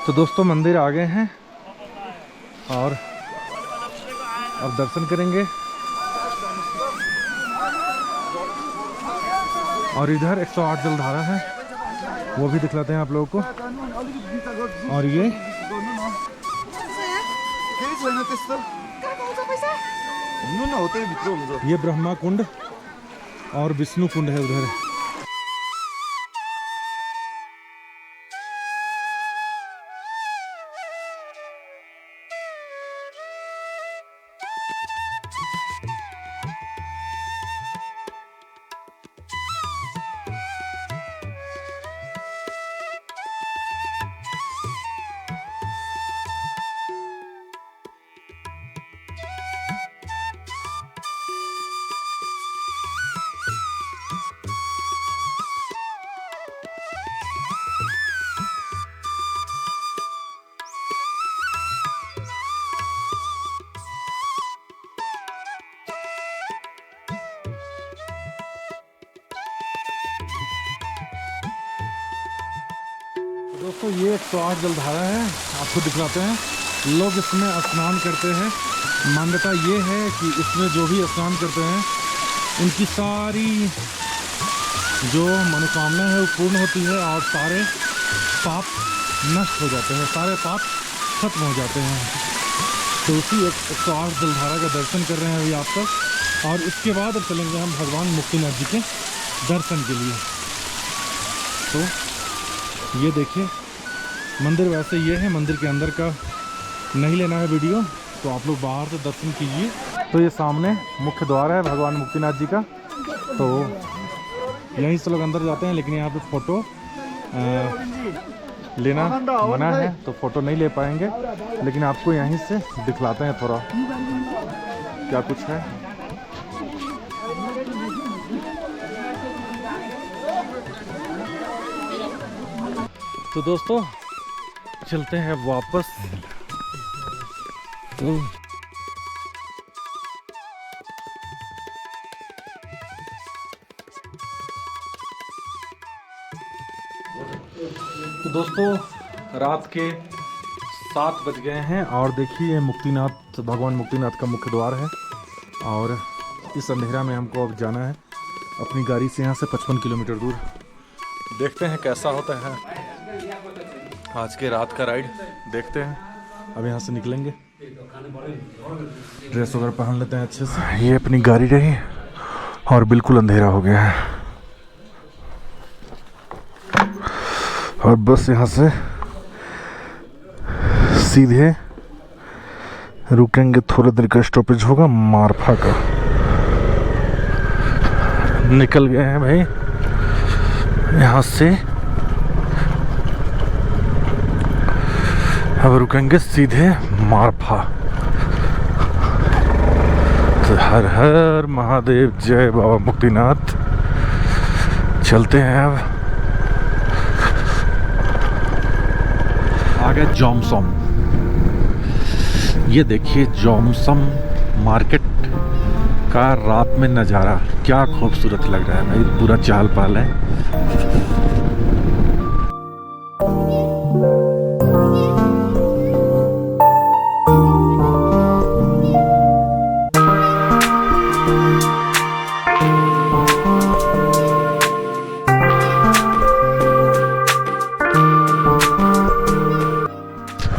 तो दोस्तों मंदिर आ गए हैं और अब दर्शन करेंगे। और इधर 108 जलधारा है, वो भी दिखलाते हैं आप लोगों को। और ये ब्रह्मा कुंड और विष्णु कुंड है उधर। दोस्तों ये 108 जलधारा है, आपको दिखलाते हैं। लोग इसमें स्नान करते हैं। मान्यता ये है कि इसमें जो भी स्नान करते हैं उनकी सारी जो मनोकामना है वो पूर्ण होती है और सारे पाप नष्ट हो जाते हैं, सारे पाप खत्म हो जाते हैं। तो उसी 108 जलधारा का दर्शन कर रहे हैं अभी आप तक। और इसके बाद अब चलेंगे हम भगवान मुक्तिनाथ जी के दर्शन के लिए। तो ये देखिए मंदिर वैसे ये है, मंदिर के अंदर का नहीं लेना है वीडियो, तो आप लोग बाहर से दर्शन कीजिए। तो ये सामने मुख्य द्वार है भगवान मुक्तिनाथ जी का, तो यहीं से लोग अंदर जाते हैं। लेकिन यहाँ पे फ़ोटो लेना मना है, तो फ़ोटो नहीं ले पाएंगे। लेकिन आपको यहीं से दिखलाते हैं थोड़ा क्या कुछ है। तो दोस्तों चलते हैं वापस। तो दोस्तों रात के 7 बज गए हैं और देखिए मुक्तिनाथ, भगवान मुक्तिनाथ का मुख्य द्वार है। और इस अंधेरा में हमको अब जाना है अपनी गाड़ी से यहाँ से 55 किलोमीटर दूर। देखते हैं कैसा होता है आज के रात का राइड, देखते हैं। अब यहाँ से निकलेंगे, ड्रेस वगैरह पहन लेते हैं अच्छे से। ये अपनी गाड़ी रही और बिल्कुल अंधेरा हो गया है। और बस यहाँ से सीधे रुकेंगे, थोड़ी देर का स्टॉपेज होगा मारफा का। निकल गए हैं भाई यहाँ से। अब रुकेंगे सीधे मारफा। तो हर हर महादेव, जय बाबा मुक्तिनाथ। चलते हैं अब आगे जॉमसम। ये देखिए जॉमसम मार्केट का रात में नज़ारा क्या खूबसूरत लग रहा है भाई, पूरा चहल पहल है।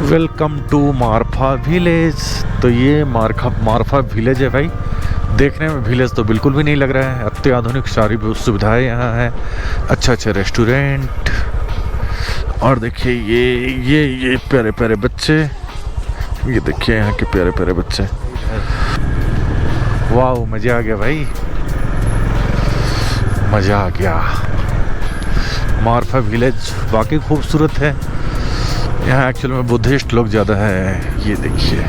Welcome to Marpha village. तो ये मारफा विलेज है भाई। देखने में विलेज तो बिल्कुल भी नहीं लग रहा है। अत्याधुनिक सारी सुविधाएं यहाँ हैं, अच्छे रेस्टोरेंट। और देखिए ये प्यारे प्यारे बच्चे, ये देखिए यहाँ के प्यारे प्यारे बच्चे। वाह मज़ा आ गया भाई, मज़ा आ गया। मारफा विलेज वाकई खूबसूरत है। यहाँ एक्चुअल में बुद्धिस्ट लोग ज़्यादा है। ये देखिए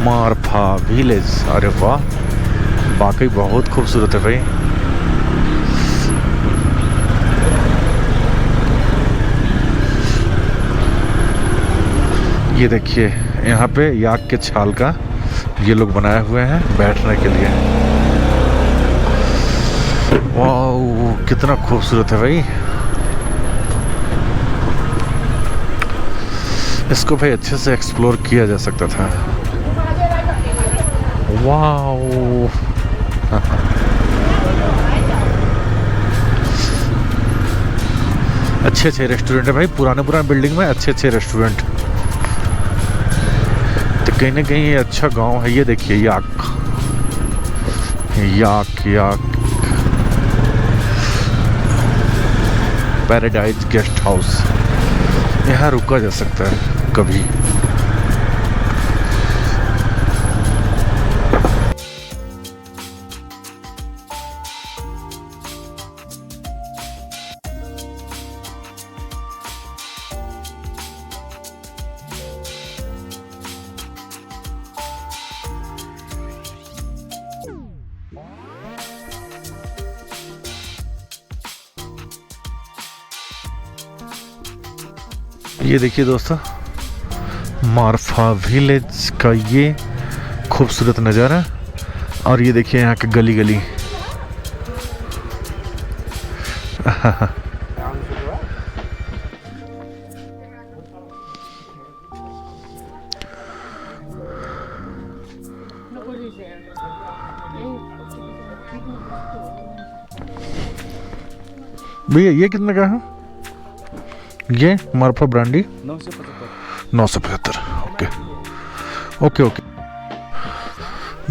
मारफा विलेज, अरे वाह वाकई बहुत खूबसूरत है भाई। ये देखिए यहाँ पे याक के छाल का ये लोग बनाए हुए हैं बैठने के लिए। वाह कितना खूबसूरत है भाई। इसको भाई अच्छे से एक्सप्लोर किया जा सकता था। वाओ अच्छे अच्छे रेस्टोरेंट है भाई, पुराने बिल्डिंग में अच्छे अच्छे रेस्टोरेंट। तो कहीं ना कहीं ये अच्छा गांव है। ये देखिए याक याक याक पैराडाइज गेस्ट हाउस, यहाँ रुका जा सकता है कभी। ये देखिए दोस्तों, मारफा विलेज का ये खूबसूरत नज़ारा। और ये देखिए यहाँ के गली गली भैया ये कितने का है? ये मारफा ब्रांडी 975। ओके ओके ओके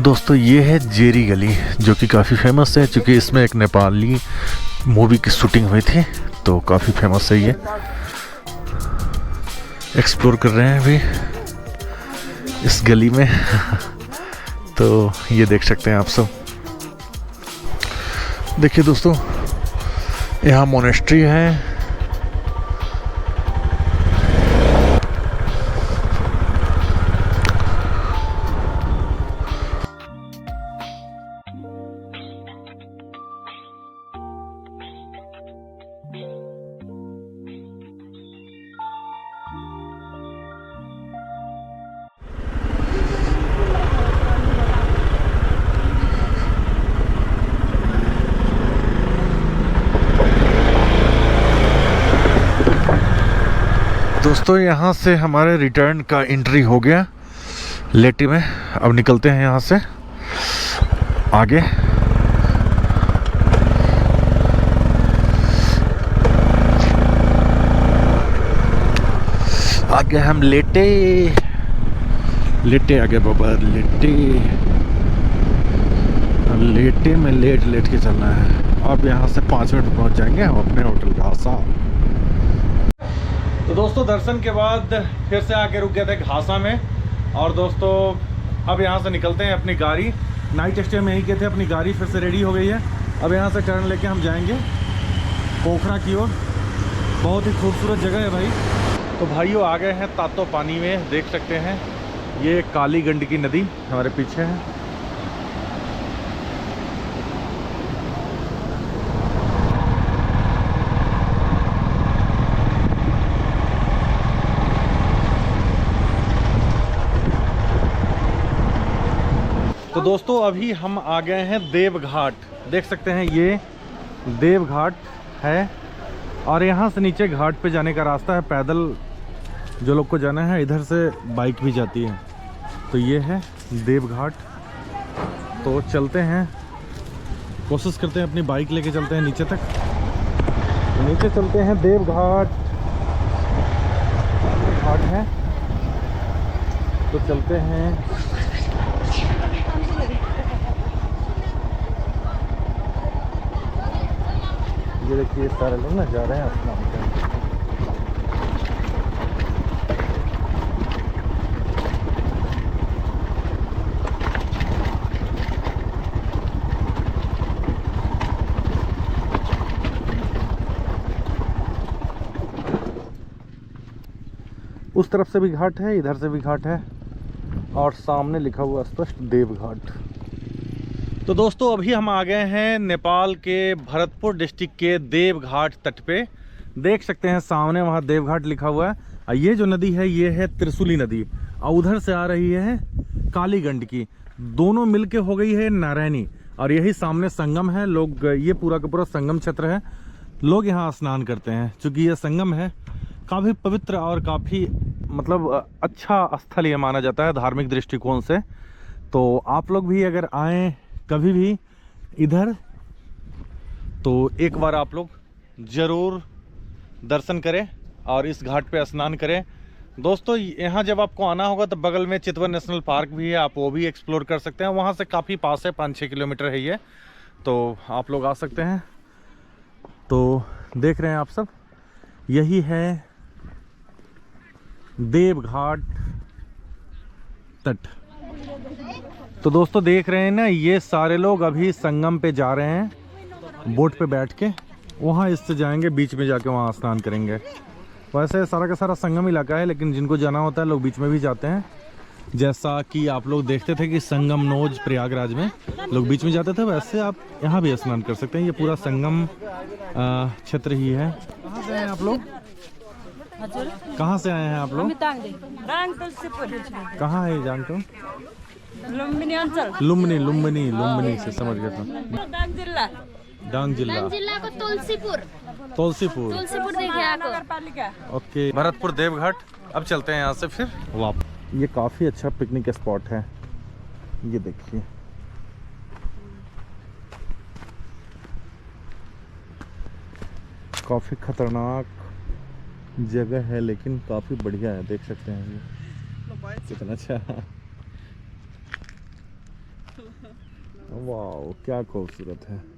दोस्तों, ये है जेरी गली, जो कि काफ़ी फेमस है, क्योंकि इसमें एक नेपाली मूवी की शूटिंग हुई थी, तो काफ़ी फेमस है ये। एक्सप्लोर कर रहे हैं अभी इस गली में तो ये देख सकते हैं आप सब। देखिए दोस्तों, यहाँ मोनेस्ट्री है। दोस्तों यहाँ से हमारे रिटर्न का एंट्री हो गया लेटी में। अब निकलते हैं यहाँ से आगे। आगे हम लेटे आगे बाबा लेटे में लेट के चलना है। अब यहाँ से 5 मिनट पहुँच जाएंगे हम अपने होटल घासा। तो दोस्तों, दर्शन के बाद फिर से आके रुक गए थे घासा में। और दोस्तों अब यहाँ से निकलते हैं अपनी गाड़ी। नाइट स्टे में यहीं के थे, अपनी गाड़ी फिर से रेडी हो गई है। अब यहाँ से टर्न लेके हम जाएंगे पोखरा की ओर। बहुत ही खूबसूरत जगह है भाई। तो भाइयों आ गए हैं तातो पानी में, देख सकते हैं ये काली गंडकी नदी हमारे पीछे है। तो दोस्तों अभी हम आ गए हैं देवघाट। देख सकते हैं ये देवघाट है, और यहाँ से नीचे घाट पे जाने का रास्ता है। पैदल जो लोग को जाना है, इधर से बाइक भी जाती है। तो ये है देवघाट। तो चलते हैं, कोशिश करते हैं अपनी बाइक लेके चलते हैं नीचे तक। नीचे चलते हैं, देवघाट घाट है तो चलते हैं। ये देखिए सारे लोग ना जा रहे हैं स्नान करने। उस तरफ से भी घाट है, इधर से भी घाट है, और सामने लिखा हुआ स्पष्ट देवघाट। तो दोस्तों अभी हम आ गए हैं नेपाल के भरतपुर डिस्ट्रिक्ट के देवघाट तट पे। देख सकते हैं सामने वहाँ देवघाट लिखा हुआ है। और ये जो नदी है ये है त्रिशूली नदी, और उधर से आ रही है काली गंडकी। दोनों मिलके हो गई है नारायणी। और यही सामने संगम है। लोग, ये पूरा का पूरा संगम क्षेत्र है, लोग यहाँ स्नान करते हैं। चूँकि ये संगम है, काफ़ी पवित्र और काफ़ी मतलब अच्छा स्थल ये माना जाता है धार्मिक दृष्टिकोण से। तो आप लोग भी अगर आएँ कभी भी इधर, तो एक बार आप लोग ज़रूर दर्शन करें और इस घाट पे स्नान करें। दोस्तों, यहाँ जब आपको आना होगा तो बगल में चितवन नेशनल पार्क भी है, आप वो भी एक्सप्लोर कर सकते हैं। वहाँ से काफ़ी पास है, 5-6 किलोमीटर है ये, तो आप लोग आ सकते हैं। तो देख रहे हैं आप सब, यही है देवघाट तट। तो दोस्तों देख रहे हैं ना, ये सारे लोग अभी संगम पे जा रहे हैं बोट पे बैठ के, वहाँ इससे जाएंगे, बीच में जाके वहाँ स्नान करेंगे। वैसे सारा का सारा संगम इलाका है, लेकिन जिनको जाना होता है लोग बीच में भी जाते हैं। जैसा कि आप लोग देखते थे कि संगम नोज प्रयागराज में लोग बीच में जाते थे, वैसे आप यहाँ भी स्नान कर सकते हैं। ये पूरा संगम क्षेत्र ही है। कहाँ से हैं आप लोग? कहाँ से आए हैं आप लोग? कहाँ है जानते हो? लुम्बिनी अंचल। लुम्बिनी से समझ गया था। डांग जिला को तुलसीपुर देखे आपको। ओके, भरतपुर देवघाट। अब चलते हैं यहाँ से फिर वापस। ये काफ़ी अच्छा पिकनिक स्पॉट है, ये देखिए। काफ़ी खतरनाक जगह है, लेकिन काफ़ी बढ़िया है, देख सकते हैं ये कितना अच्छा। वाह, क्या खूबसूरत है।